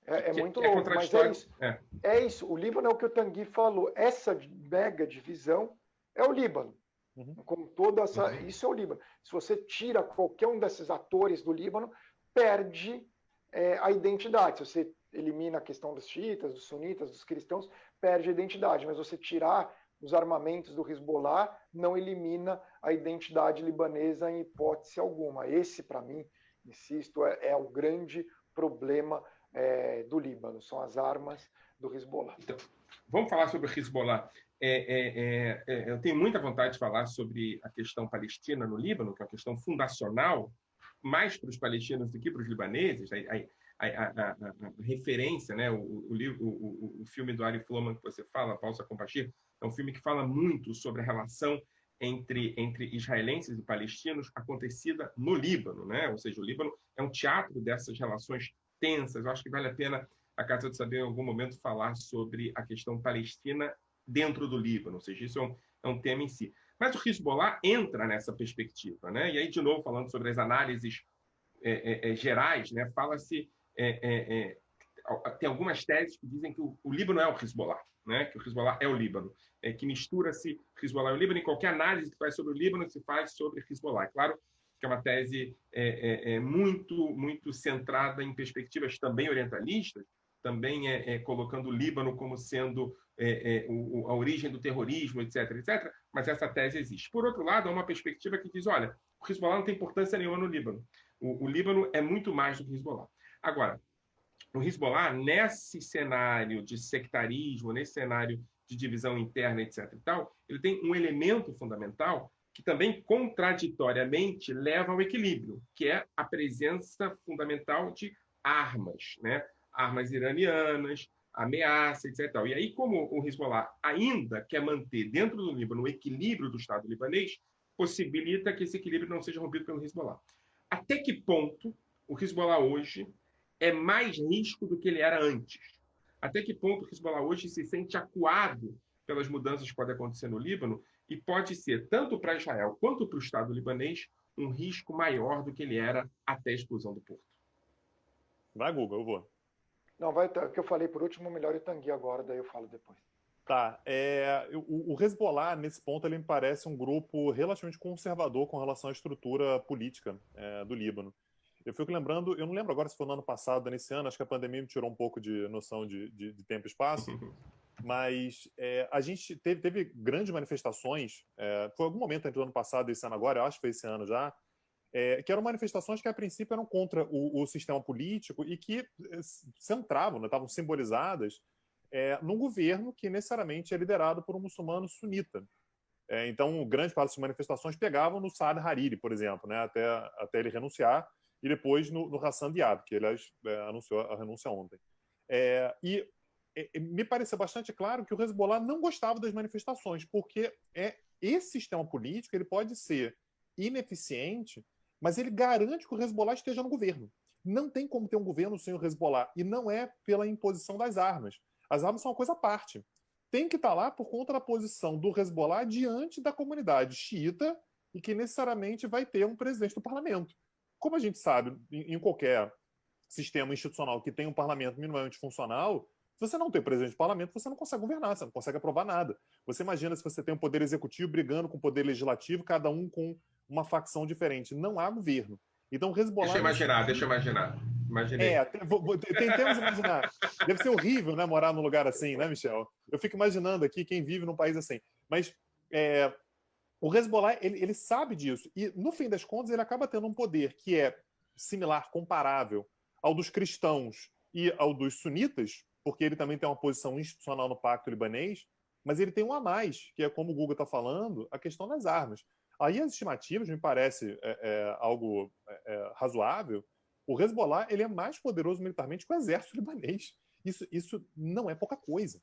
É muito louco, mas é isso. É isso. O Líbano é o que o Tanguy falou. Essa mega divisão é o Líbano. Com toda essa... Isso é o Líbano. Se você tira qualquer um desses atores do Líbano, perde a identidade. Se você elimina a questão dos xiitas, dos sunitas, dos cristãos, perde a identidade. Mas você tirar os armamentos do Hezbollah não elimina a identidade libanesa em hipótese alguma. Esse, para mim, insisto, é o grande problema do Líbano. São as armas do Hezbollah. Então, vamos falar sobre o Hezbollah. Eu tenho muita vontade de falar sobre a questão palestina no Líbano, que é uma questão fundacional, mais para os palestinos do que para os libaneses. A referência, né? O filme do Ari Flohman que você fala, Pausa com Bashir, é um filme que fala muito sobre a relação entre israelenses e palestinos acontecida no Líbano, né? Ou seja, o Líbano é um teatro dessas relações tensas. Eu acho que vale a pena a Casa de Saber, em algum momento, falar sobre a questão palestina dentro do Líbano, ou seja, isso é um tema em si. Mas o Hezbollah entra nessa perspectiva, né? E aí, de novo, falando sobre as análises gerais, né? Fala-se... tem algumas teses que dizem que o Líbano é o Hezbollah, né? Que o Hezbollah é o Líbano, que mistura-se Hezbollah e o Líbano. Em qualquer análise que faz sobre o Líbano, se faz sobre Hezbollah. É claro que é uma tese muito, muito centrada em perspectivas também orientalistas, também colocando o Líbano como sendo a origem do terrorismo, etc., etc., mas essa tese existe. Por outro lado, há uma perspectiva que diz, olha, o Hezbollah não tem importância nenhuma no Líbano. O Líbano é muito mais do que o Hezbollah. Agora, o Hezbollah, nesse cenário de sectarismo, nesse cenário de divisão interna, etc. e tal, ele tem um elemento fundamental que também, contraditoriamente, leva ao equilíbrio, que é a presença fundamental de armas, né? Armas iranianas, ameaça, etc. E aí, como o Hezbollah ainda quer manter dentro do Líbano o equilíbrio do Estado libanês, possibilita que esse equilíbrio não seja rompido pelo Hezbollah. Até que ponto o Hezbollah hoje é mais risco do que ele era antes? Até que ponto o Hezbollah hoje se sente acuado pelas mudanças que podem acontecer no Líbano e pode ser, tanto para Israel quanto para o Estado libanês, um risco maior do que ele era até a explosão do porto? Vai, Guga, eu vou. Não, vai, o que eu falei por último, melhor o Tanguy agora, daí eu falo depois. Tá. O Hezbollah, nesse ponto, ele me parece um grupo relativamente conservador com relação à estrutura política do Líbano. Eu fico lembrando, eu não lembro agora se foi no ano passado ou nesse ano, acho que a pandemia me tirou um pouco de noção de tempo e espaço, mas a gente teve grandes manifestações, foi algum momento entre o ano passado e esse ano agora, eu acho que foi esse ano já, que eram manifestações que a princípio eram contra o sistema político e que centravam, né, estavam simbolizadas num governo que necessariamente é liderado por um muçulmano sunita. Então, grande parte das manifestações pegavam no Saad Hariri, por exemplo, né, até ele renunciar, e depois no Hassan Diab, que ele anunciou a renúncia ontem. Me pareceu bastante claro que o Hezbollah não gostava das manifestações, porque esse sistema político ele pode ser ineficiente, mas ele garante que o Hezbollah esteja no governo. Não tem como ter um governo sem o Hezbollah, e não é pela imposição das armas. As armas são uma coisa à parte. Tem que estar lá por conta da posição do Hezbollah diante da comunidade xiita e que necessariamente vai ter um presidente do parlamento. Como a gente sabe, em qualquer sistema institucional que tem um parlamento minimamente funcional, Se você não tem presidente do parlamento, você não consegue governar, você não consegue aprovar nada. Você imagina se você tem um poder executivo brigando com o poder legislativo, cada um com uma facção diferente. Não há governo. Então, o Hezbollah... Deixa eu imaginar. Imaginei. Tentemos imaginar. Deve ser horrível, né, morar num lugar assim, né, Michel? Eu fico imaginando aqui quem vive num país assim. Mas o Hezbollah, ele sabe disso. E, no fim das contas, ele acaba tendo um poder que é similar, comparável ao dos cristãos e ao dos sunitas, porque ele também tem uma posição institucional no Pacto Libanês, mas ele tem um a mais, que é, como o Guga está falando, a questão das armas. Aí as estimativas, me parece algo razoável, o Hezbollah ele é mais poderoso militarmente que o exército libanês. Isso não é pouca coisa.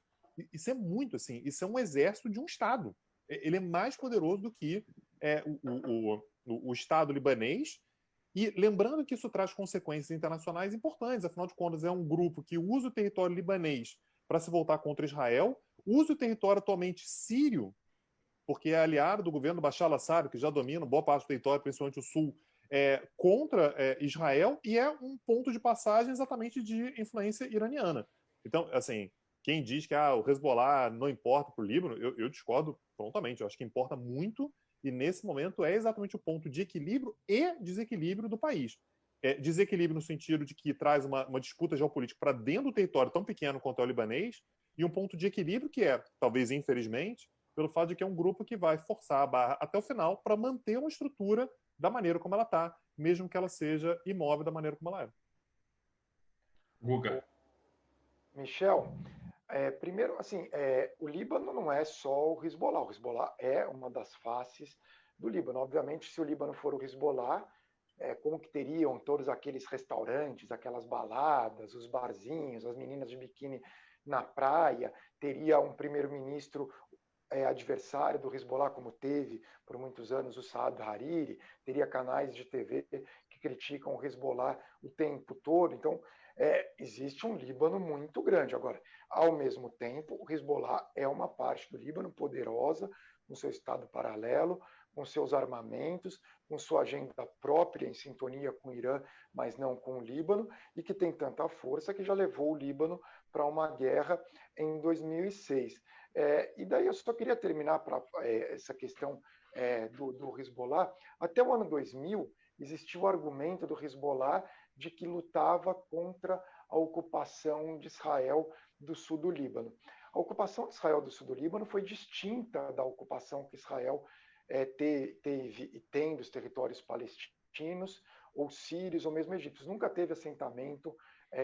Isso é muito assim. Isso é um exército de um Estado. Ele é mais poderoso do que o Estado libanês. E lembrando que isso traz consequências internacionais importantes. Afinal de contas, é um grupo que usa o território libanês para se voltar contra Israel, usa o território atualmente sírio, porque é aliado do governo Bashar al-Assad, que já domina boa parte do território, principalmente o sul, contra Israel, e é um ponto de passagem exatamente de influência iraniana. Então, assim, quem diz que o Hezbollah não importa para o Líbano, eu discordo prontamente. Eu acho que importa muito, e nesse momento é exatamente o ponto de equilíbrio e desequilíbrio do país. Desequilíbrio no sentido de que traz uma disputa geopolítica para dentro do território tão pequeno quanto é o libanês, e um ponto de equilíbrio que talvez infelizmente, pelo fato de que é um grupo que vai forçar a barra até o final para manter uma estrutura da maneira como ela está, mesmo que ela seja imóvel da maneira como ela é. Guga. Michel, primeiro, assim, o Líbano não é só o Hezbollah. O Hezbollah é uma das faces do Líbano. Obviamente, se o Líbano for o Hezbollah, como que teriam todos aqueles restaurantes, aquelas baladas, os barzinhos, as meninas de biquíni na praia, teria um primeiro-ministro adversário do Hezbollah, como teve por muitos anos o Saad Hariri, teria canais de TV que criticam o Hezbollah o tempo todo. Então, existe um Líbano muito grande. Agora, ao mesmo tempo, o Hezbollah é uma parte do Líbano poderosa, com seu Estado paralelo, com seus armamentos, com sua agenda própria, em sintonia com o Irã, mas não com o Líbano, e que tem tanta força que já levou o Líbano para uma guerra em 2006. E daí eu só queria terminar para essa questão do Hezbollah. Até o ano 2000, existiu o argumento do Hezbollah de que lutava contra a ocupação de Israel do sul do Líbano. A ocupação de Israel do sul do Líbano foi distinta da ocupação que Israel teve e tem dos territórios palestinos, ou sírios, ou mesmo egípcios. Nunca teve assentamento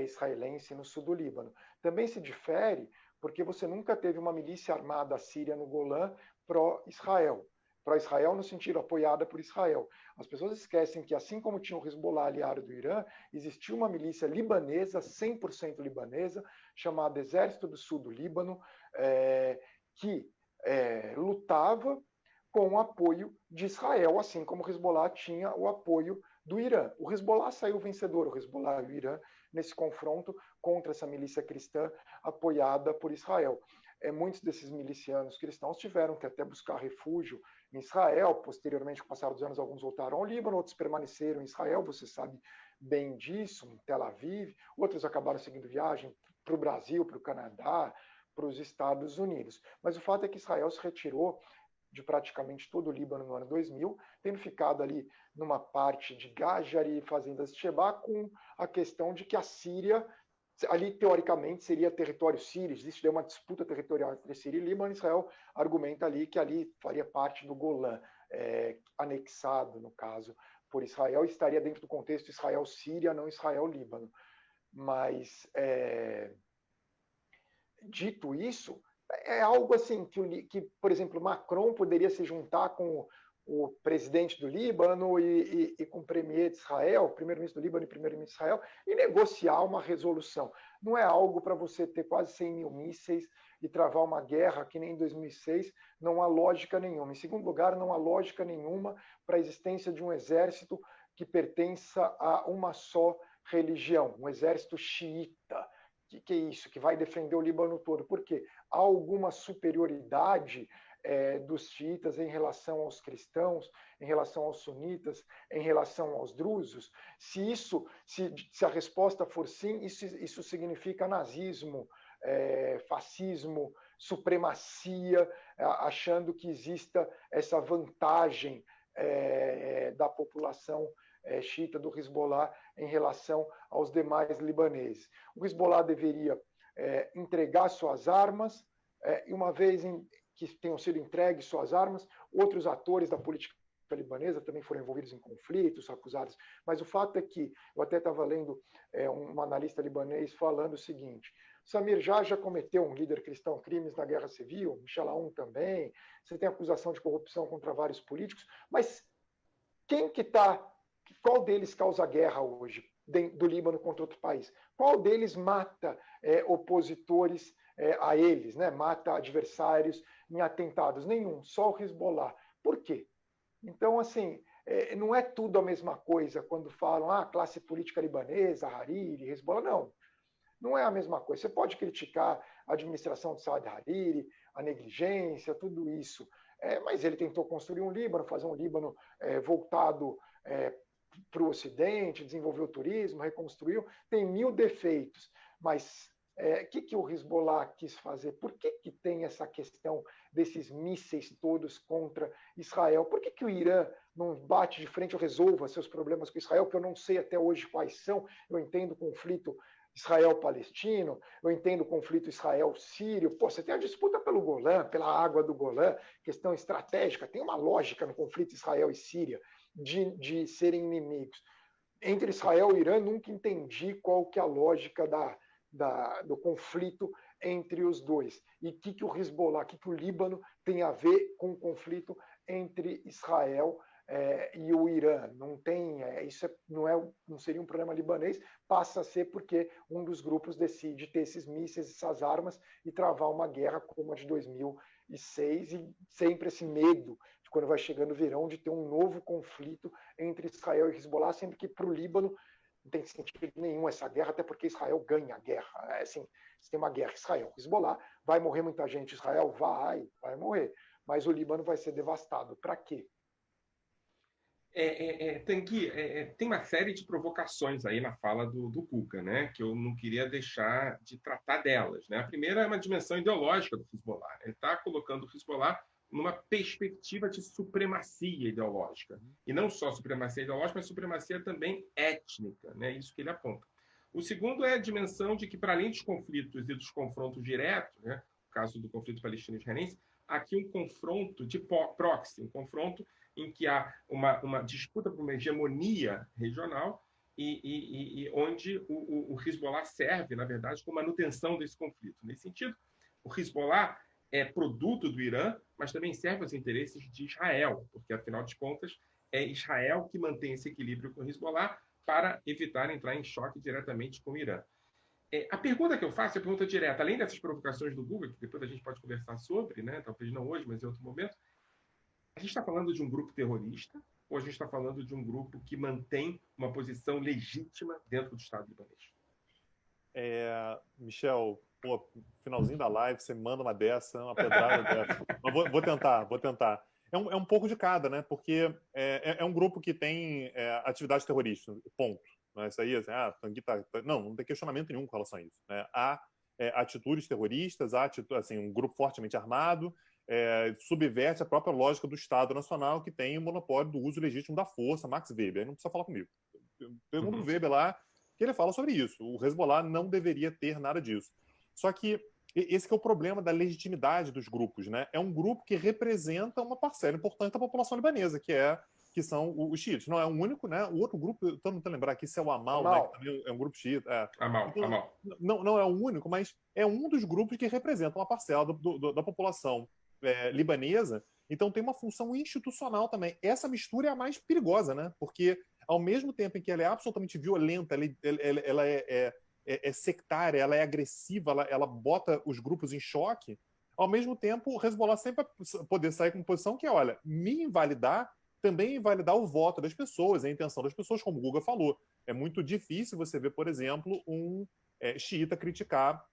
israelense no sul do Líbano. Também se difere porque você nunca teve uma milícia armada síria no Golã pró-Israel. Pró-Israel no sentido apoiada por Israel. As pessoas esquecem que, assim como tinha o Hezbollah aliado do Irã, existia uma milícia libanesa, 100% libanesa, chamada Exército do Sul do Líbano, que lutava com o apoio de Israel, assim como o Hezbollah tinha o apoio do Irã. O Hezbollah saiu vencedor, o Hezbollah e o Irã, nesse confronto contra essa milícia cristã apoiada por Israel. Muitos desses milicianos cristãos tiveram que até buscar refúgio em Israel. Posteriormente, com o passar dos anos, alguns voltaram ao Líbano, outros permaneceram em Israel, você sabe bem disso, em Tel Aviv. Outros acabaram seguindo viagem para o Brasil, para o Canadá, para os Estados Unidos. Mas o fato é que Israel se retirou de praticamente todo o Líbano no ano 2000, tendo ficado ali numa parte de Gajari e fazendas de Shebá, com a questão de que a Síria, ali teoricamente seria território sírio, existe uma disputa territorial entre Síria e Líbano. Israel argumenta ali que ali faria parte do Golã, anexado, no caso, por Israel, e estaria dentro do contexto Israel-Síria, não Israel-Líbano. Mas, dito isso, é algo assim que, por exemplo, Macron poderia se juntar com o presidente do Líbano e com o premier de Israel, primeiro-ministro do Líbano e primeiro-ministro de Israel, e negociar uma resolução. Não é algo para você ter quase 100 mil mísseis e travar uma guerra que nem em 2006, não há lógica nenhuma. Em segundo lugar, não há lógica nenhuma para a existência de um exército que pertença a uma só religião, um exército xiita. Que é isso? Que vai defender o Líbano todo. Por quê? Há alguma superioridade dos xiitas em relação aos cristãos, em relação aos sunitas, em relação aos drusos? Se a resposta for sim, isso significa nazismo fascismo, supremacia, achando que exista essa vantagem da população xiita do Hezbollah em relação aos demais libaneses. O Hezbollah deveria entregar suas armas, e uma vez que tenham sido entregues suas armas, outros atores da política libanesa também foram envolvidos em conflitos, acusados. Mas o fato é que, eu até estava lendo um analista libanês falando o seguinte: Samir já cometeu, um líder cristão, crimes na guerra civil, Michel Aoun também, você tem acusação de corrupção contra vários políticos, mas qual deles causa guerra hoje do Líbano contra outro país? Qual deles mata opositores a eles, né? Mata adversários em atentados? Nenhum, só o Hezbollah. Por quê? Então, assim, não é tudo a mesma coisa quando falam classe política libanesa, Hariri, Hezbollah. Não é a mesma coisa. Você pode criticar a administração de Saad Hariri, a negligência, tudo isso, mas ele tentou construir um Líbano, fazer um Líbano voltado para o Ocidente, desenvolver o turismo, reconstruiu, tem 1000 defeitos, mas o que o Hezbollah quis fazer? Por que tem essa questão desses mísseis todos contra Israel? Por que o Irã não bate de frente ou resolva seus problemas com Israel, que eu não sei até hoje quais são? Eu entendo o conflito Israel-Palestino, eu entendo o conflito Israel-Sírio. Você tem a disputa pelo Golã, pela água do Golã, questão estratégica, tem uma lógica no conflito Israel e Síria de serem inimigos. Entre Israel e Irã, nunca entendi qual que é a lógica do conflito entre os dois. E o que o Hezbollah, o que o Líbano tem a ver com o conflito entre Israel e o Irã? Não tem, isso não seria um problema libanês, passa a ser porque um dos grupos decide ter esses mísseis, essas armas e travar uma guerra como a de 2006, e sempre esse medo de quando vai chegando o verão de ter um novo conflito entre Israel e Hezbollah, sempre que para o Líbano não tem sentido nenhum essa guerra, até porque Israel ganha a guerra. Assim, se tem uma guerra Israel-Hezbollah, vai morrer muita gente. Israel vai morrer. Mas o Líbano vai ser devastado. Para quê? Tem uma série de provocações aí na fala do Cuca, né, que eu não queria deixar de tratar delas. Né? A primeira é uma dimensão ideológica do Hezbollah. Ele está colocando o Hezbollah numa perspectiva de supremacia ideológica. E não só supremacia ideológica, mas supremacia também étnica. Né? Isso que ele aponta. O segundo é a dimensão de que, para além dos conflitos e dos confrontos diretos, né, no caso do conflito palestino-israelense, há aqui um confronto de proxy, um confronto em que há uma disputa por uma hegemonia regional e onde o Hezbollah serve, na verdade, como manutenção desse conflito. Nesse sentido, o Hezbollah é produto do Irã, mas também serve aos interesses de Israel, porque, afinal de contas, é Israel que mantém esse equilíbrio com o Hezbollah para evitar entrar em choque diretamente com o Irã. A pergunta que eu faço é a pergunta direta. Além dessas provocações do Google, que depois a gente pode conversar sobre, né? Talvez não hoje, mas em outro momento, a gente está falando de um grupo terrorista ou a gente está falando de um grupo que mantém uma posição legítima dentro do Estado libanês? Michel, finalzinho da live, você manda uma dessa, uma pedrada dessa. Mas vou tentar. É um pouco de cada, né? Porque é um grupo que tem atividade terrorista, ponto. Né? Isso aí, assim, não tem questionamento nenhum com relação a isso. Né? Há atitudes terroristas, há assim, um grupo fortemente armado, subverte a própria lógica do Estado Nacional, que tem o monopólio do uso legítimo da força. Max Weber, aí não precisa falar comigo. Pergunta o Weber lá, que ele fala sobre isso. O Hezbollah não deveria ter nada disso. Só que esse que é o problema da legitimidade dos grupos, né? É um grupo que representa uma parcela importante da população libanesa, que são os xiitas. Não é o único, né? O outro grupo, eu estou tentando lembrar aqui se é o Amal, né? Que também é um grupo xiita. Amal. Não é o único, mas é um dos grupos que representa uma parcela da população libanesa. Então tem uma função institucional também. Essa mistura é a mais perigosa, né? Porque ao mesmo tempo em que ela é absolutamente violenta, ela é sectária, ela é agressiva, ela bota os grupos em choque, ao mesmo tempo o Hezbollah sempre vai poder sair com uma posição que é, olha, me invalidar, também invalidar o voto das pessoas, a intenção das pessoas, como o Guga falou. É muito difícil você ver, por exemplo, um xiita criticar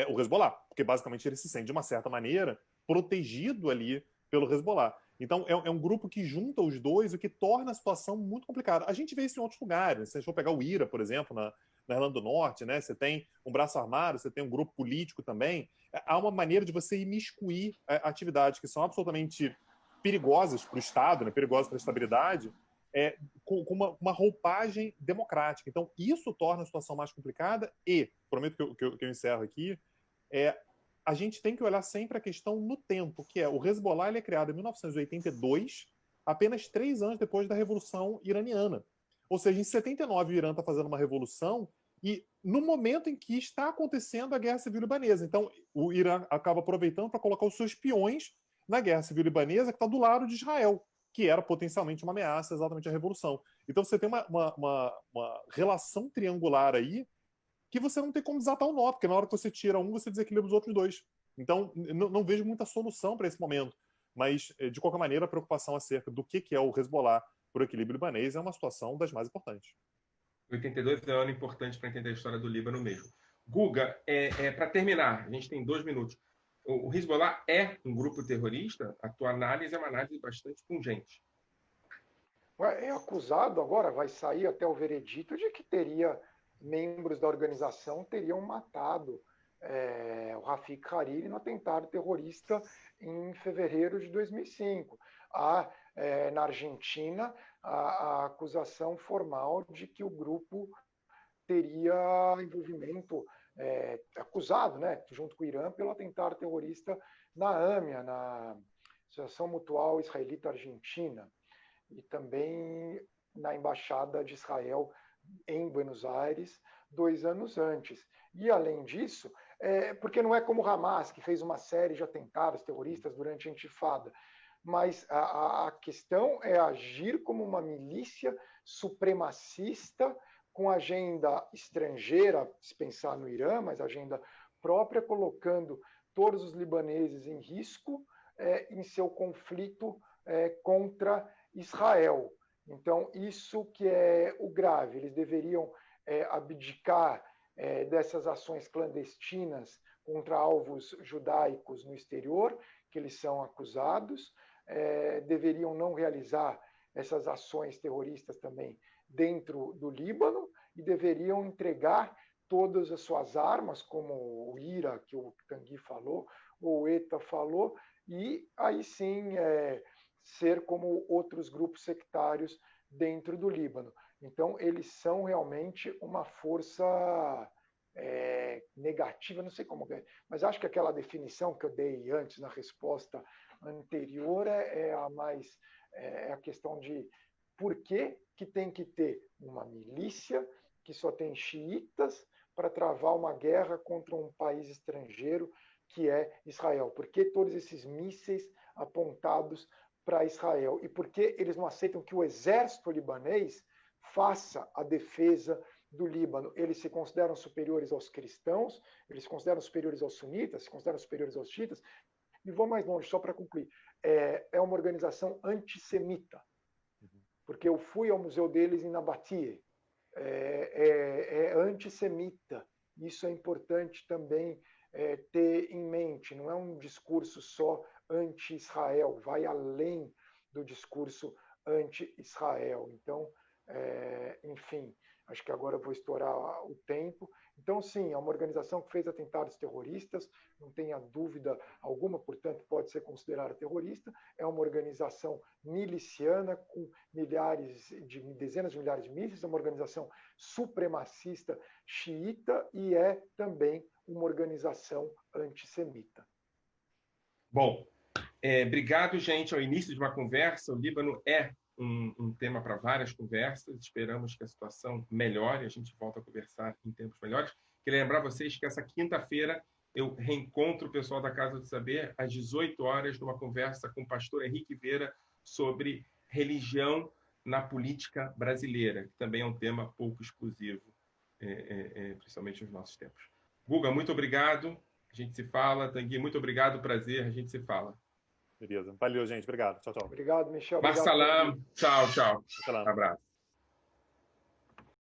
o Hezbollah, porque basicamente ele se sente, de uma certa maneira, protegido ali pelo Hezbollah. Então, é um grupo que junta os dois, o que torna a situação muito complicada. A gente vê isso em outros lugares. Se a gente for pegar o IRA, por exemplo, na Irlanda do Norte, né? Você tem um braço armado, você tem um grupo político também. Há uma maneira de você imiscuir atividades que são absolutamente perigosas para o Estado, né? Perigosas para a estabilidade, com uma roupagem democrática. Então, isso torna a situação mais complicada e, prometo que eu encerro aqui, a gente tem que olhar sempre a questão no tempo, que o Hezbollah ele é criado em 1982, apenas 3 anos depois da Revolução Iraniana. Ou seja, em 79 o Irã está fazendo uma revolução e no momento em que está acontecendo a Guerra Civil Libanesa. Então, o Irã acaba aproveitando para colocar os seus espiões na Guerra Civil Libanesa, que está do lado de Israel, que era potencialmente uma ameaça exatamente à revolução. Então, você tem uma relação triangular aí que você não tem como desatar o nó, porque na hora que você tira um, você desequilibra os outros dois. Então, não vejo muita solução para esse momento. Mas, de qualquer maneira, a preocupação acerca do que é o Hezbollah para o equilíbrio libanês é uma situação das mais importantes. 82 é um ano importante para entender a história do Líbano mesmo. Guga, para terminar, a gente tem 2 minutos. O Hezbollah é um grupo terrorista? A tua análise é uma análise bastante pungente. É acusado agora, vai sair até o veredito de que membros da organização teriam matado o Rafik Hariri no atentado terrorista em fevereiro de 2005. Há, na Argentina, a acusação formal de que o grupo teria envolvimento, acusado, né, junto com o Irã, pelo atentado terrorista na AMIA, na Associação Mutual Israelita-Argentina, e também na Embaixada de Israel em Buenos Aires, 2 anos antes. E, além disso, porque não é como o Hamas, que fez uma série de atentados terroristas durante a Intifada, mas a questão é agir como uma milícia supremacista com agenda estrangeira, se pensar no Irã, mas agenda própria, colocando todos os libaneses em risco em seu conflito contra Israel. Então, isso que é o grave. Eles deveriam abdicar dessas ações clandestinas contra alvos judaicos no exterior, que eles são acusados, deveriam não realizar essas ações terroristas também dentro do Líbano e deveriam entregar todas as suas armas, como o IRA, que o Tanguy falou, ou o ETA falou, e aí sim ser como outros grupos sectários dentro do Líbano. Então, eles são realmente uma força negativa, não sei como é, mas acho que aquela definição que eu dei antes na resposta anterior é a questão de por que tem que ter uma milícia que só tem xiitas para travar uma guerra contra um país estrangeiro que é Israel. Por que todos esses mísseis apontados para Israel? E por que eles não aceitam que o exército libanês faça a defesa do Líbano? Eles se consideram superiores aos cristãos, eles se consideram superiores aos sunitas, se consideram superiores aos xiitas. E vou mais longe, só para concluir. É uma organização antissemita, porque eu fui ao museu deles em Nabatie. É antissemita. Isso é importante também ter em mente. Não é um discurso só anti-Israel, vai além do discurso anti-Israel. Então, enfim, acho que agora eu vou estourar o tempo. Então, sim, é uma organização que fez atentados terroristas, não tenha dúvida alguma, portanto, pode ser considerada terrorista. É uma organização miliciana com dezenas de milhares de mísseis, é uma organização supremacista xiita e é também uma organização antissemita. Bom, obrigado, gente. Ao início de uma conversa, o Líbano é um tema para várias conversas. Esperamos que a situação melhore. A gente volta a conversar em tempos melhores. Queria lembrar vocês que essa quinta-feira eu reencontro o pessoal da Casa do Saber às 18 horas numa conversa com o pastor Henrique Vera sobre religião na política brasileira, que também é um tema pouco exclusivo, principalmente nos nossos tempos. Guga, muito obrigado. A gente se fala. Tanguy, muito obrigado. Prazer. A gente se fala. Beleza. Valeu, gente. Obrigado. Tchau, tchau. Obrigado, Michel. Marsalam. Tchau, tchau. Marsalam. Abraço.